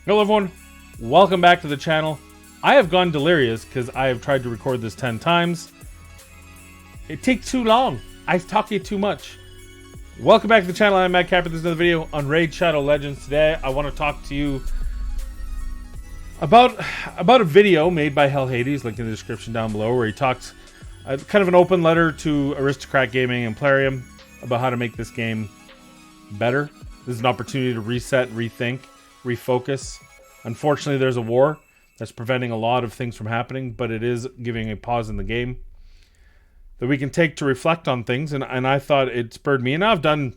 Hello everyone, welcome back to the channel. I have gone delirious because I have tried to record this 10 times. It takes too long. I talk too much. Welcome back to the channel. I'm Matt Capper. This is another video on Raid Shadow Legends. Today I want to talk to you about a video made by Hell Hades, linked in the description down below, where he talks kind of an open letter to Aristocrat Gaming and Plarium about how to make this game better. This is an opportunity to reset, rethink, refocus. Unfortunately, there's a war that's preventing a lot of things from happening, but it is giving a pause in the game that we can take to reflect on things. And I thought it spurred me. And I've done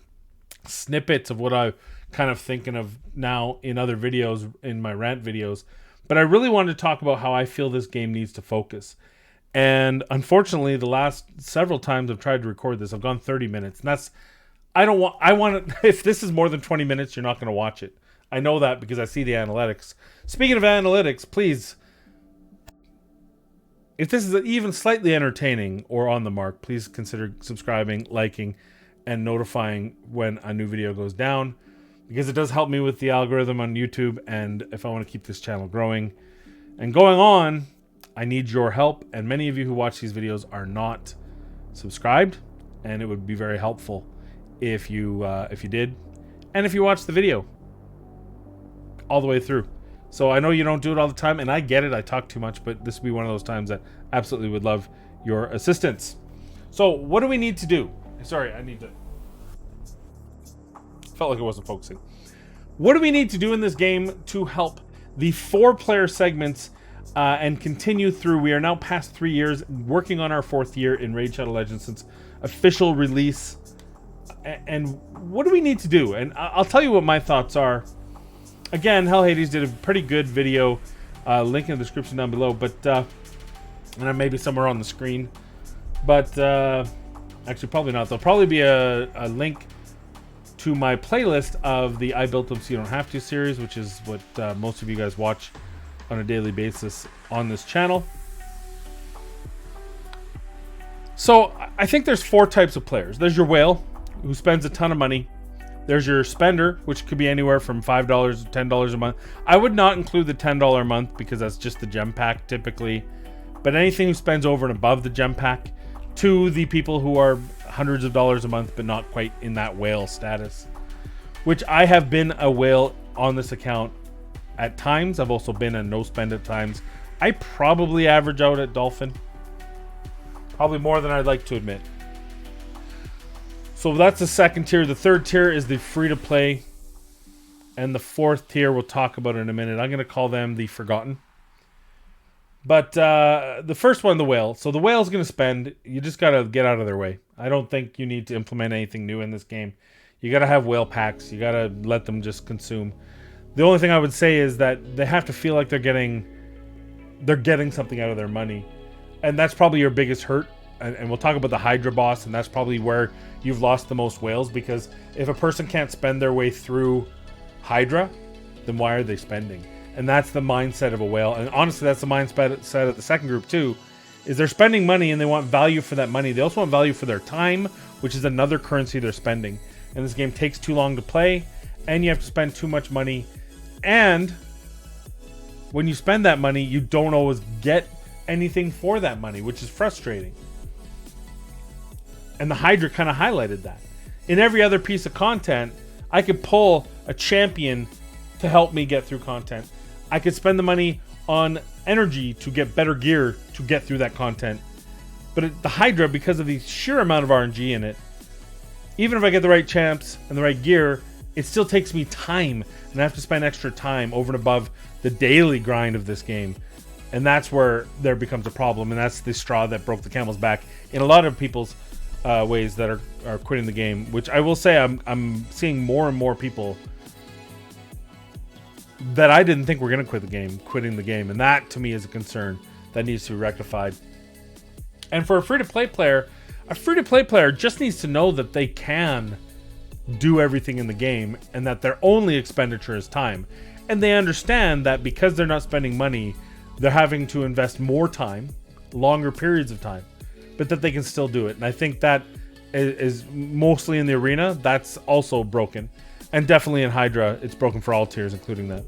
snippets of what I'm kind of thinking of now in other videos, in my rant videos. But I really wanted to talk about how I feel this game needs to focus. And unfortunately, the last several times I've tried to record this, I've gone 30 minutes. And that's, I want to, if this is more than 20 minutes, you're not going to watch it. I know that because I see the analytics. Speaking of analytics, please, if this is even slightly entertaining or on the mark, please consider subscribing, liking, and notifying when a new video goes down, because it does help me with the algorithm on YouTube. And if I want to keep this channel growing and going on, I need your help. And many of you who watch these videos are not subscribed, and it would be very helpful if you did, and if you watch the video all the way through. So I know you don't do it all the time, and I get it. I talk too much, but this would be one of those times that absolutely would love your assistance. So what do we need to do? Sorry, I need to... Felt like it wasn't focusing. What do we need to do in this game to help the 4-player segments and continue through? We are now past 3 years, working on our 4th year in Raid Shadow Legends since official release. And what do we need to do? And I'll tell you what my thoughts are. Again, Hell Hades did a pretty good video, link in the description down below, but and maybe somewhere on the screen. But actually, probably not. There'll probably be a link to my playlist of the I Built Them So You Don't Have To series, which is what most of you guys watch on a daily basis on this channel. So I think there's 4 types of players. There's your whale, who spends a ton of money. There's your spender, which could be anywhere from $5 to $10 a month. I would not include the $10 a month because that's just the gem pack typically. But anything who spends over and above the gem pack, to the people who are hundreds of dollars a month but not quite in that whale status, which I have been a whale on this account at times. I've also been a no spend at times. I probably average out at dolphin, probably more than I'd like to admit. So that's the 2nd tier. The 3rd tier is the free-to-play. And the 4th tier we'll talk about in a minute. I'm going to call them the forgotten. But the first one, the whale. So the whale's going to spend. You just got to get out of their way. I don't think you need to implement anything new in this game. You got to have whale packs. You got to let them just consume. The only thing I would say is that they have to feel like they're getting something out of their money. And that's probably your biggest hurt. And we'll talk about the Hydra boss, and that's probably where you've lost the most whales, because if a person can't spend their way through Hydra, then why are they spending? And that's the mindset of a whale. And honestly, that's the mindset of the 2nd group too, is they're spending money and they want value for that money. They also want value for their time, which is another currency they're spending. And this game takes too long to play, and you have to spend too much money. And when you spend that money, you don't always get anything for that money, which is frustrating. And the Hydra kind of highlighted that. In every other piece of content, I could pull a champion to help me get through content. I could spend the money on energy to get better gear to get through that content. But the Hydra, because of the sheer amount of RNG in it, even if I get the right champs and the right gear, it still takes me time. And I have to spend extra time over and above the daily grind of this game. And that's where there becomes a problem. And that's the straw that broke the camel's back in a lot of people's ways that are quitting the game, which I will say I'm seeing more and more people that I didn't think were going to quitting the game, and that to me is a concern that needs to be rectified. And for a free-to-play player just needs to know that they can do everything in the game and that their only expenditure is time, and they understand that because they're not spending money, they're having to invest more time, longer periods of time, but that they can still do it. And I think that is mostly in the arena. That's also broken. And definitely in Hydra, it's broken for all tiers, including that.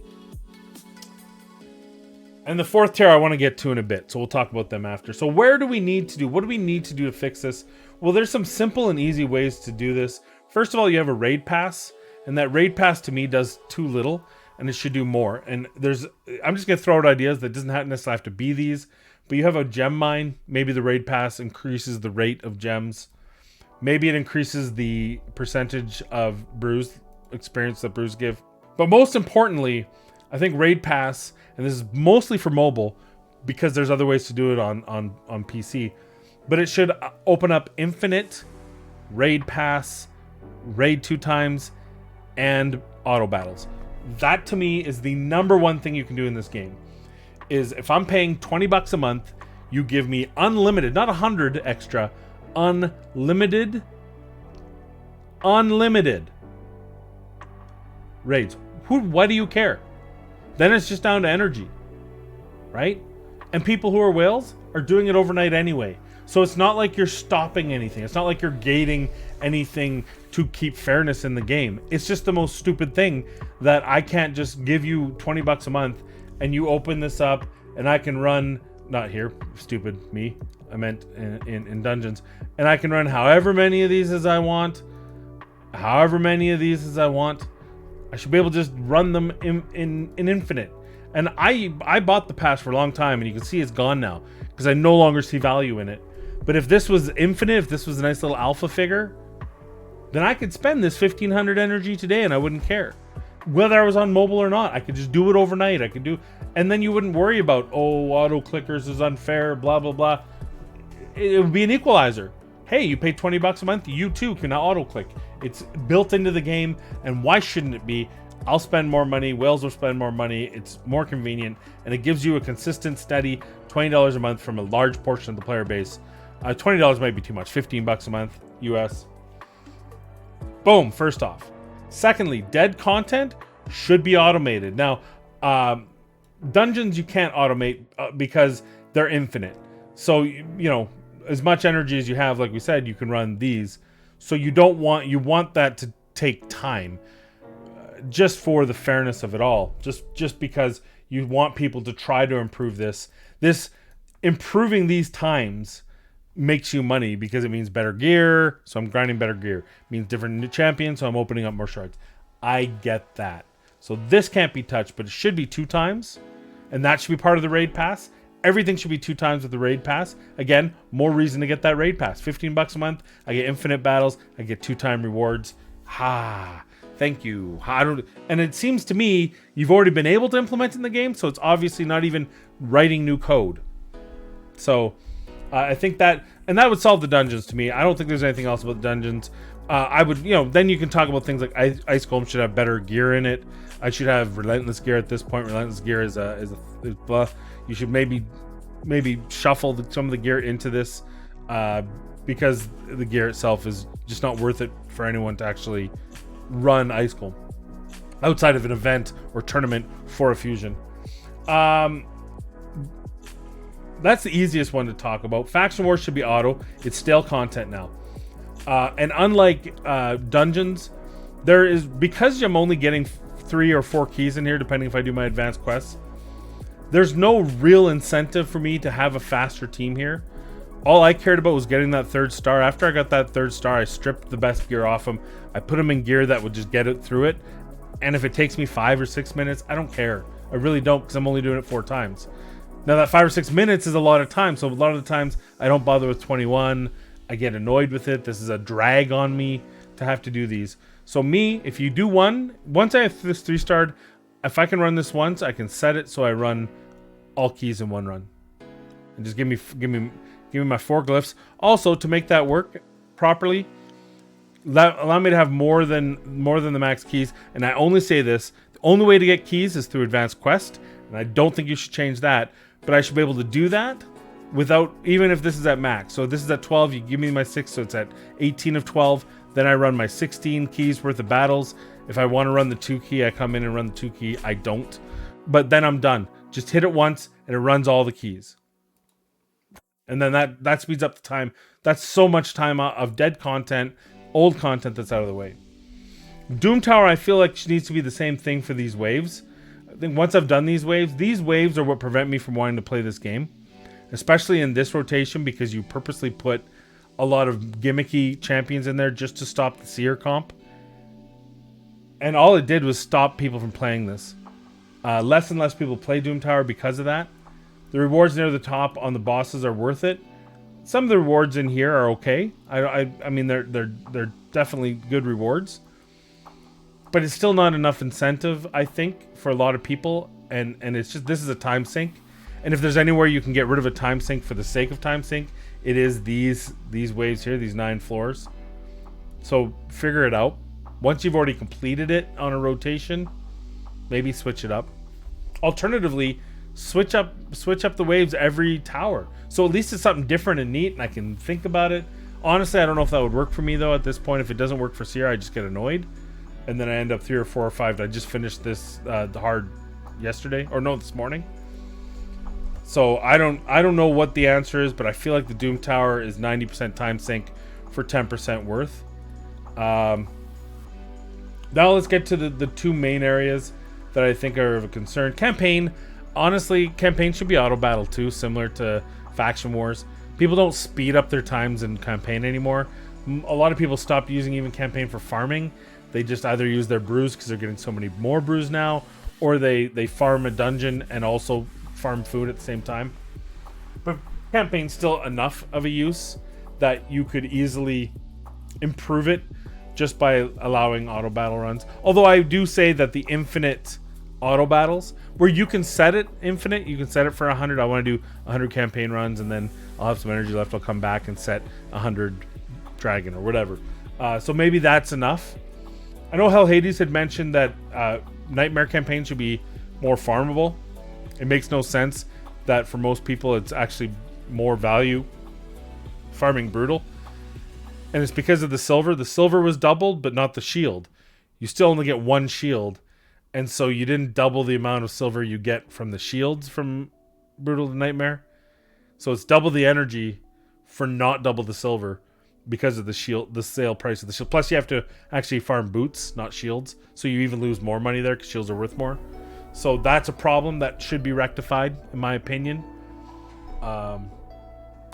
And the fourth tier I want to get to in a bit, so we'll talk about them after. So what do we need to do to fix this? Well, there's some simple and easy ways to do this. First of all, you have a raid pass, and that raid pass to me does too little, and it should do more. And I'm just going to throw out ideas that doesn't necessarily have to be these, but you have a gem mine. Maybe the raid pass increases the rate of gems. Maybe it increases the percentage of brews experience that brews give. But most importantly, I think raid pass, and this is mostly for mobile because there's other ways to do it on PC, but it should open up infinite raid pass, raid 2 times, and auto battles. That to me is the number one thing you can do in this game. Is if I'm paying $20 a month, you give me unlimited, not 100 extra, unlimited raids. Why do you care? Then it's just down to energy, right? And people who are whales are doing it overnight anyway. So it's not like you're stopping anything. It's not like you're gating anything to keep fairness in the game. It's just the most stupid thing that I can't just give you $20 a month and you open this up and I can run, not here, stupid me, I meant in dungeons, and I can run however many of these as I want. I should be able to just run them in infinite. And I bought the pass for a long time, and you can see it's gone now because I no longer see value in it. But if this was infinite, if this was a nice little alpha figure, then I could spend this 1500 energy today and I wouldn't care. Whether I was on mobile or not, I could just do it overnight. And then you wouldn't worry about, oh, auto clickers is unfair, blah, blah, blah. It would be an equalizer. Hey, you pay $20 a month, you too can now auto click. It's built into the game, and why shouldn't it be? I'll spend more money, whales will spend more money, it's more convenient, and it gives you a consistent, steady $20 a month from a large portion of the player base. $20 might be too much, $15 a month, US. Boom, first off. Secondly, dead content should be automated. Now, dungeons you can't automate because they're infinite. So, you know, as much energy as you have, like we said, you can run these. So you want that to take time, just for the fairness of it all. Just because you want people to try to improve this. Improving these times makes you money because it means better gear. So I'm grinding better gear. It means different new champions. So I'm opening up more shards. I get that. So this can't be touched, but it should be 2 times, and that should be part of the raid pass. Everything should be 2 times with the raid pass. Again, more reason to get that raid pass. $15 a month. I get infinite battles. I get 2-time rewards. Thank you. And it seems to me you've already been able to implement in the game, so it's obviously not even writing new code. So I think that would solve the dungeons to me. I don't think there's anything else about the dungeons. I would, then you can talk about things like Ice Golem should have better gear in it. I should have Relentless gear at this point. Relentless gear is bluff. You should maybe shuffle some of the gear into this because the gear itself is just not worth it for anyone to actually run Ice Golem outside of an event or tournament for a fusion. That's the easiest one to talk about. Faction Wars should be auto. It's stale content now. And unlike dungeons, because I'm only getting 3 or 4 keys in here, depending if I do my advanced quests, there's no real incentive for me to have a faster team here. All I cared about was getting that 3rd star. After I got that 3rd star, I stripped the best gear off him. I put him in gear that would just get it through it. And if it takes me 5 or 6 minutes, I don't care. I really don't, because I'm only doing it 4 times. Now that 5 or 6 minutes is a lot of time. So a lot of the times I don't bother with 21. I get annoyed with it. This is a drag on me to have to do these. So me, if you do once I have this 3-starred, if I can run this once, I can set it so I run all keys in one run. And just give me my 4 glyphs. Also, to make that work properly, allow me to have more than the max keys. And I only say this, the only way to get keys is through advanced quest, and I don't think you should change that, but I should be able to do that without, even if this is at max. So this is at 12, you give me my 6, so it's at 18 of 12. Then I run my 16 keys worth of battles. If I want to run the 2 key, I come in and run the 2 key. I don't. But then I'm done. Just hit it once and it runs all the keys. And then that speeds up the time. That's so much time of dead content, old content that's out of the way. Doom Tower, I feel like needs to be the same thing for these waves. I think once I've done these waves are what prevent me from wanting to play this game. Especially in this rotation, because you purposely put a lot of gimmicky champions in there just to stop the Seer comp. And all it did was stop people from playing this. Less and less people play Doom Tower because of that. The rewards near the top on the bosses are worth it. Some of the rewards in here are okay. I mean, they're definitely good rewards. But it's still not enough incentive, I think, for a lot of people. And it's just, this is a time sink. And if there's anywhere you can get rid of a time sink for the sake of time sink, it is these waves here, these 9 floors. So figure it out. Once you've already completed it on a rotation, maybe switch it up. Alternatively, switch up the waves every tower. So at least it's something different and neat, and I can think about it. Honestly, I don't know if that would work for me though. At this point, if it doesn't work for Seer, I just get annoyed, and then I end up 3 or 4 or 5. I just finished this the hard yesterday, or no, this morning. So I don't know what the answer is, but I feel like the Doom Tower is 90% time sink for 10% worth. Now let's get to the 2 main areas that I think are of a concern. Campaign, honestly, campaign should be auto battle too, similar to faction wars. People don't speed up their times in campaign anymore. A lot of people stopped using even campaign for farming. They just either use their brews because they're getting so many more brews now, or they farm a dungeon and also farm food at the same time. But campaign's still enough of a use that you could easily improve it just by allowing auto battle runs. Although I do say that the infinite auto battles, where you can set it infinite, you can set it for 100. I want to do 100 campaign runs, and then I'll have some energy left. I'll come back and set 100 dragon or whatever. So maybe that's enough. I know Hell Hades had mentioned that Nightmare campaign should be more farmable. It makes no sense that for most people it's actually more value farming Brutal. And it's because of the silver. The silver was doubled, but not the shield. You still only get 1 shield. And so you didn't double the amount of silver you get from the shields from Brutal to Nightmare. So it's double the energy for not double the silver because of the shield, the sale price of the shield. Plus you have to actually farm boots, not shields. So you even lose more money there because shields are worth more. So that's a problem that should be rectified, in my opinion.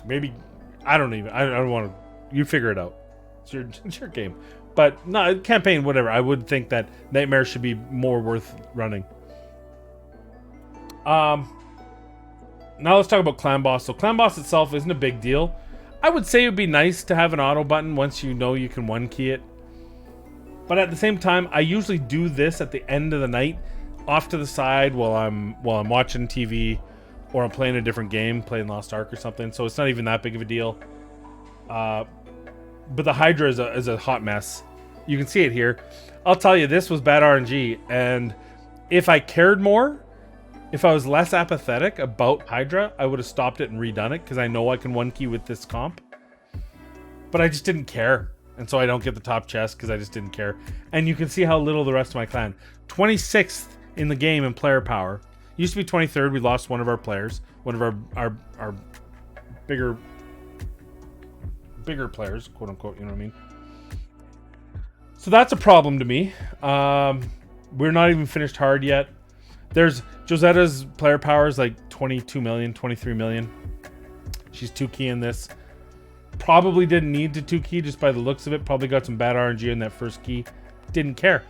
Maybe, I don't want to, you figure it out. It's your game. But no, campaign, whatever. I would think that Nightmare should be more worth running. Now let's talk about Clan Boss. So Clan Boss itself isn't a big deal. I would say it would be nice to have an auto button once you know you can 1-key it. But at the same time, I usually do this at the end of the night, off to the side while I'm watching TV, or I'm playing a different game, playing Lost Ark or something. So it's not even that big of a deal. But the Hydra is a hot mess. You can see it here. I'll tell you, this was bad RNG. And if I cared more, if I was less apathetic about Hydra, I would have stopped it and redone it, because I know I can 1-key with this comp. But I just didn't care. And so I don't get the top chest because I just didn't care. And you can see how little the rest of my clan. 26th in the game in player power. Used to be 23rd. We lost one of our players. One of our bigger players, quote unquote, you know what I mean? So that's a problem to me. We're not even finished hard yet. There's Josetta's player power is like 22 million, 23 million. She's 2-key in this. Probably didn't need to 2-key just by the looks of it. Probably got some bad RNG in that first key. Didn't care.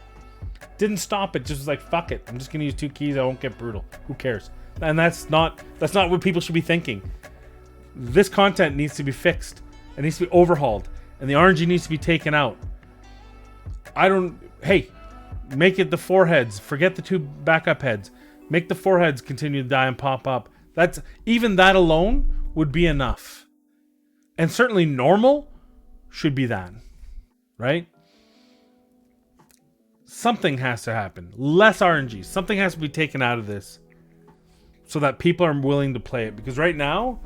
Didn't stop it. Just was like, fuck it. I'm just gonna use 2 keys. I won't get Brutal. Who cares? And that's not what people should be thinking. This content needs to be fixed. It needs to be overhauled. And the RNG needs to be taken out. Hey, make it the 4 heads. Forget the 2 backup heads. Make the 4 heads continue to die and pop up. Even that alone would be enough. And certainly normal should be that. Right? Something has to happen. Less RNG. Something has to be taken out of this so that people are willing to play it. Because right now,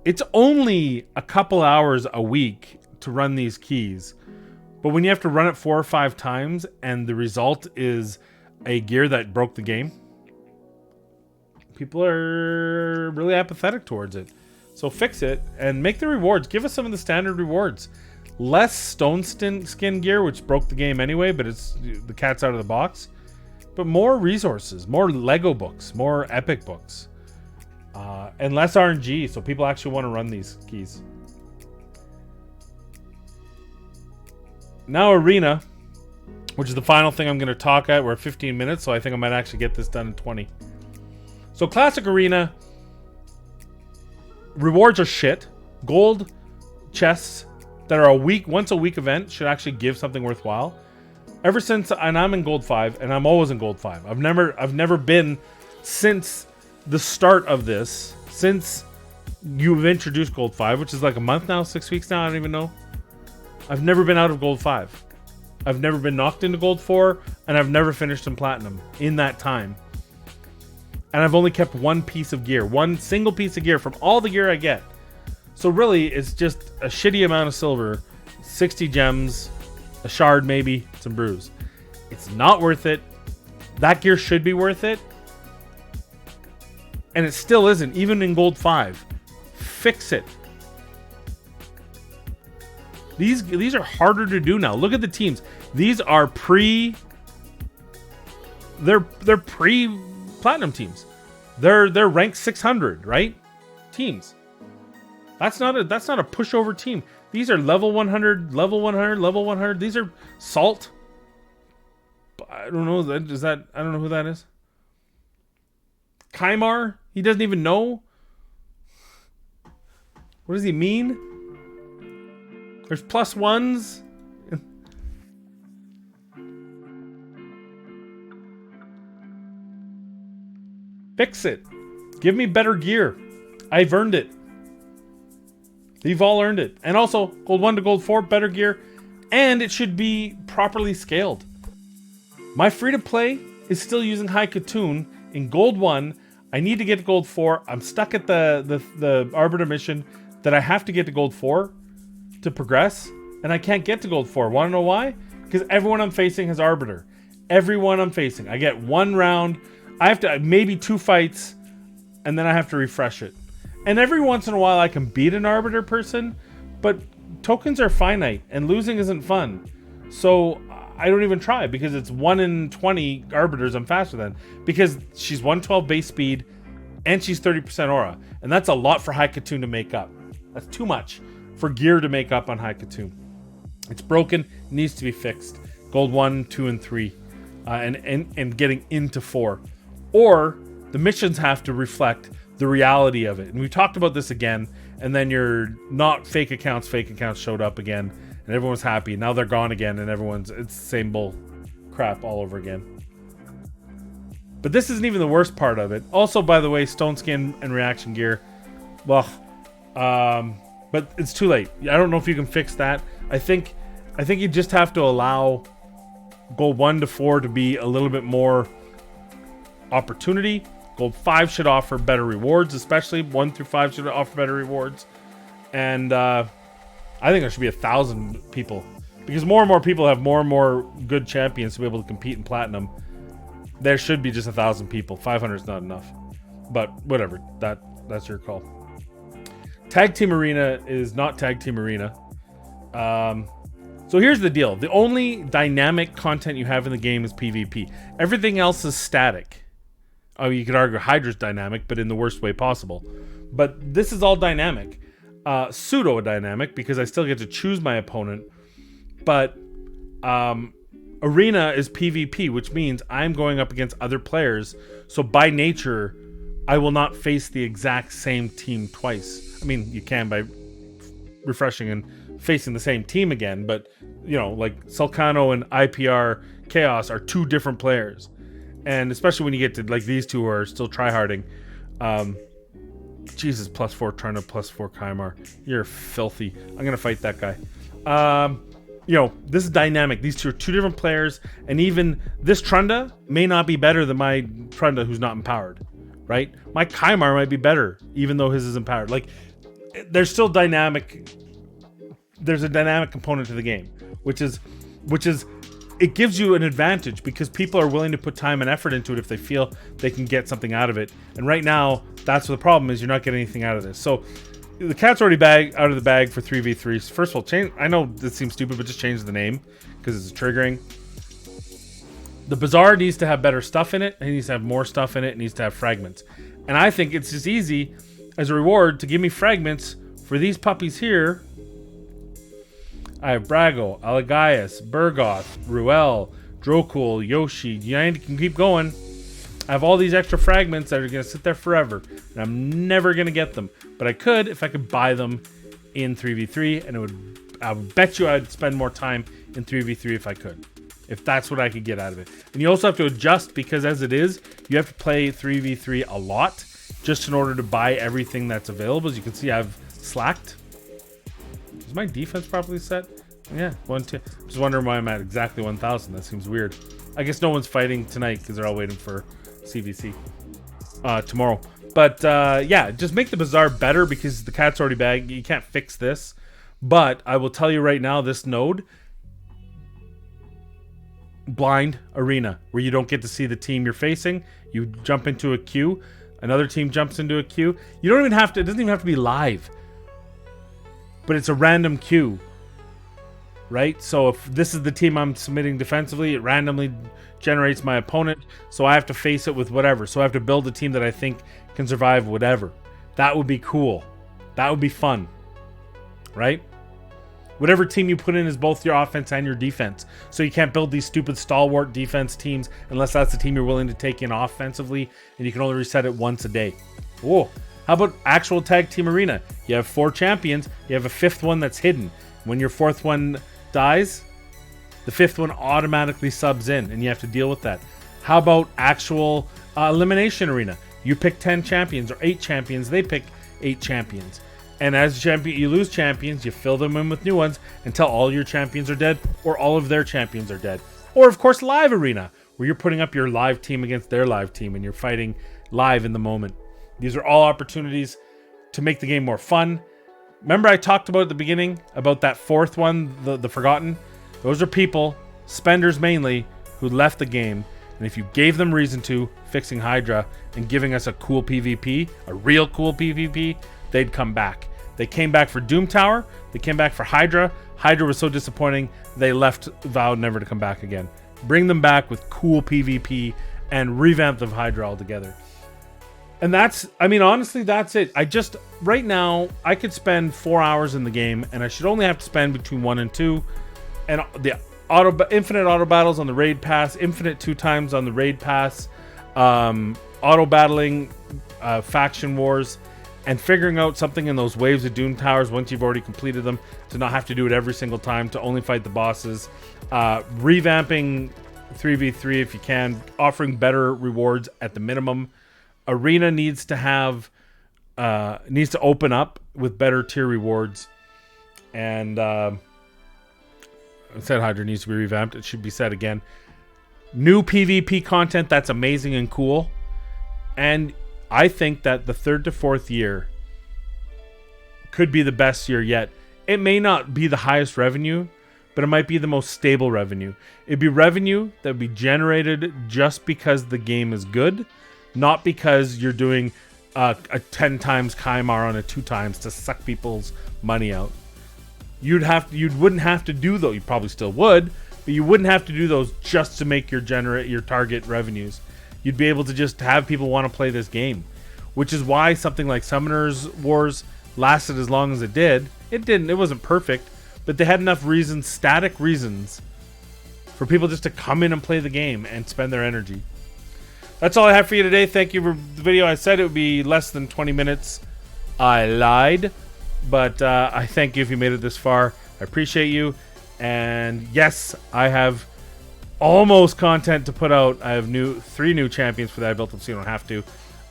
it's only a couple hours a week to run these keys. But when you have to run it 4 or 5 times and the result is a gear that broke the game, people are really apathetic towards it. So fix it and make the rewards. Give us some of the standard rewards. Less stone skin gear, which broke the game anyway, but it's the cat's out of the box. but more resources, more Lego books, more epic books, and less RNG, so people actually want to run these keys. Now Arena, which is the final thing I'm going to talk at. We're at 15 minutes, so I think I might actually get this done in 20. So Classic Arena, rewards are shit. Gold chests that are once a week event should actually give something worthwhile. Ever since, and I'm in Gold 5, and I'm always in Gold 5. I've never been, since the start of this, since you've introduced Gold 5, which is like a month now, 6 weeks now, I don't even know. I've never been out of Gold 5. I've never been knocked into Gold 4, and I've never finished in Platinum in that time. And I've only kept one piece of gear, one single piece of gear from all the gear I get. So really, it's just a shitty amount of silver, 60 gems, a shard maybe, some brews. It's not worth it. That gear should be worth it. And it still isn't, even in Gold 5. Fix it. These are harder to do now. Look at the teams. These are they're pre-platinum teams. They're ranked 600, right? Teams. That's not a pushover team. These are level 100, level 100, level 100. These are salt. I don't know. I don't know who that is. Kymar? He doesn't even know. What does he mean? There's plus ones. Fix it. Give me better gear. I've earned it. You've all earned it. And also, Gold 1 to Gold 4, better gear. And it should be properly scaled. My free-to-play is still using High Katoon in Gold 1. I need to get to Gold 4. I'm stuck at the Arbiter mission that I have to get to Gold 4 to progress. And I can't get to Gold 4. Want to know why? Because everyone I'm facing has Arbiter. Everyone I'm facing. I get one round. I have to, maybe 2 fights. And then I have to refresh it. And every once in a while I can beat an Arbiter person, but tokens are finite and losing isn't fun. So I don't even try because it's 1 in 20 Arbiters I'm faster than. Because she's 112 base speed and she's 30% aura. And that's a lot for High Katoon to make up. That's too much for gear to make up on High Katoon. It's broken, needs to be fixed. Gold 1, 2, and 3. And getting into 4. Or the missions have to reflect the reality of it. And we talked about this again, and then your not fake accounts showed up again, and everyone's happy. Now they're gone again, and it's the same bull crap all over again. But this isn't even the worst part of it. Also, by the way, stone skin and reaction gear, well, but it's too late. I don't know if you can fix that. I think you just have to allow Gold 1 to 4 to be a little bit more opportunity. Gold 5 should offer better rewards, especially 1 through 5 should offer better rewards. And I think there should be 1,000 people. Because more and more people have more and more good champions to be able to compete in Platinum. There should be just 1,000 people. 500 is not enough. But whatever. That's your call. Tag Team Arena is not Tag Team Arena. So here's the deal. The only dynamic content you have in the game is PvP. Everything else is static. Oh, you could argue Hydra's dynamic, but in the worst way possible. But this is all dynamic. Pseudo-dynamic, because I still get to choose my opponent. But Arena is PvP, which means I'm going up against other players. So by nature, I will not face the exact same team twice. I mean, you can by refreshing and facing the same team again. But, you know, like Sulcano and IPR Chaos are 2 different players. And especially when you get to like these 2 who are still tryharding. Jesus, +4 trying to +4 Kymar. You're filthy. I'm going to fight that guy. You know, this is dynamic. These 2 are 2 different players. And even this Trunda may not be better than my Trunda who's not empowered. Right? My Kymar might be better, even though his is empowered. Like, there's still dynamic. There's a dynamic component to the game, which is it gives you an advantage because people are willing to put time and effort into it if they feel they can get something out of it. And right now, that's what the problem is. You're not getting anything out of this. So the cat's already out of the bag for 3v3s. First of all, change. I know this seems stupid, but just change the name because it's triggering. The bazaar needs to have better stuff in it. It needs to have more stuff in it. It needs to have fragments. And I think it's just easy as a reward to give me fragments for these puppies here. I have Brago, Alagaius, Burgoth, Ruel, Drokul, Yoshi. You can keep going. I have all these extra fragments that are going to sit there forever. And I'm never going to get them. But I could if I could buy them in 3v3. And I would bet you I'd spend more time in 3v3 if I could. If that's what I could get out of it. And you also have to adjust because as it is, you have to play 3v3 a lot just in order to buy everything that's available. As you can see, I've slacked. Is my defense properly set? Yeah, 1, 2. Just wondering why I'm at exactly 1,000. That seems weird. I guess no one's fighting tonight because they're all waiting for CVC tomorrow. But yeah, just make the bazaar better because the cat's already bagged. You can't fix this. But I will tell you right now, this node, blind arena, where you don't get to see the team you're facing. You jump into a queue. Another team jumps into a queue. You don't even have to, it doesn't even have to be live. But it's a random queue. Right? So if this is the team I'm submitting defensively, it randomly generates my opponent. So I have to face it with whatever. So I have to build a team that I think can survive whatever. That would be cool. That would be fun. Right? Whatever team you put in is both your offense and your defense. So you can't build these stupid stalwart defense teams unless that's the team you're willing to take in offensively, and you can only reset it once a day. Whoa. How about actual tag team arena? You have 4 champions. You have a 5th one that's hidden. When your 4th one dies, the 5th one automatically subs in, and you have to deal with that. How about actual elimination arena? You pick 10 champions or 8 champions. They pick 8 champions. And as champion, you lose champions, you fill them in with new ones until all your champions are dead or all of their champions are dead. Or, of course, live arena, where you're putting up your live team against their live team and you're fighting live in the moment. These are all opportunities to make the game more fun. Remember I talked about at the beginning about that 4th one, the Forgotten? Those are people, spenders mainly, who left the game. And if you gave them reason to, fixing Hydra and giving us a cool PvP, a real cool PvP, they'd come back. They came back for Doom Tower. They came back for Hydra. Hydra was so disappointing, they left, vowed never to come back again. Bring them back with cool PvP and revamp of Hydra altogether. And that's, I mean, honestly, that's it. Right now, I could spend 4 hours in the game, and I should only have to spend between 1 and 2. And the infinite auto battles on the raid pass, infinite 2 times on the raid pass, auto battling, faction wars, and figuring out something in those waves of Doom Towers once you've already completed them to not have to do it every single time, to only fight the bosses. Revamping 3v3 if you can, offering better rewards at the minimum. Arena needs to have needs to open up with better tier rewards. And I said Hydra needs to be revamped. It should be said again. New PvP content that's amazing and cool. And I think that the 3rd to 4th year could be the best year yet. It may not be the highest revenue, but it might be the most stable revenue. It'd be revenue that would be generated just because the game is good, not because you're doing a 10 times Kaimar on a 2 times to suck people's money out. You wouldn't have to do those. You probably still would, but you wouldn't have to do those just to make your target revenues. You'd be able to just have people want to play this game, which is why something like Summoners Wars lasted as long as it did. It wasn't perfect, but they had enough reasons, static reasons, for people just to come in and play the game and spend their energy. That's all I have for you today. Thank you for the video. I said it would be less than 20 minutes. I lied, but I thank you if you made it this far. I appreciate you. And yes, I have almost content to put out. I have 3 new champions for that I built them so you don't have to.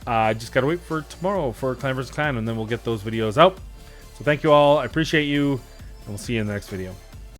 I just gotta wait for tomorrow for Clan vs Clan, and then we'll get those videos out. So thank you all. I appreciate you, and we'll see you in the next video.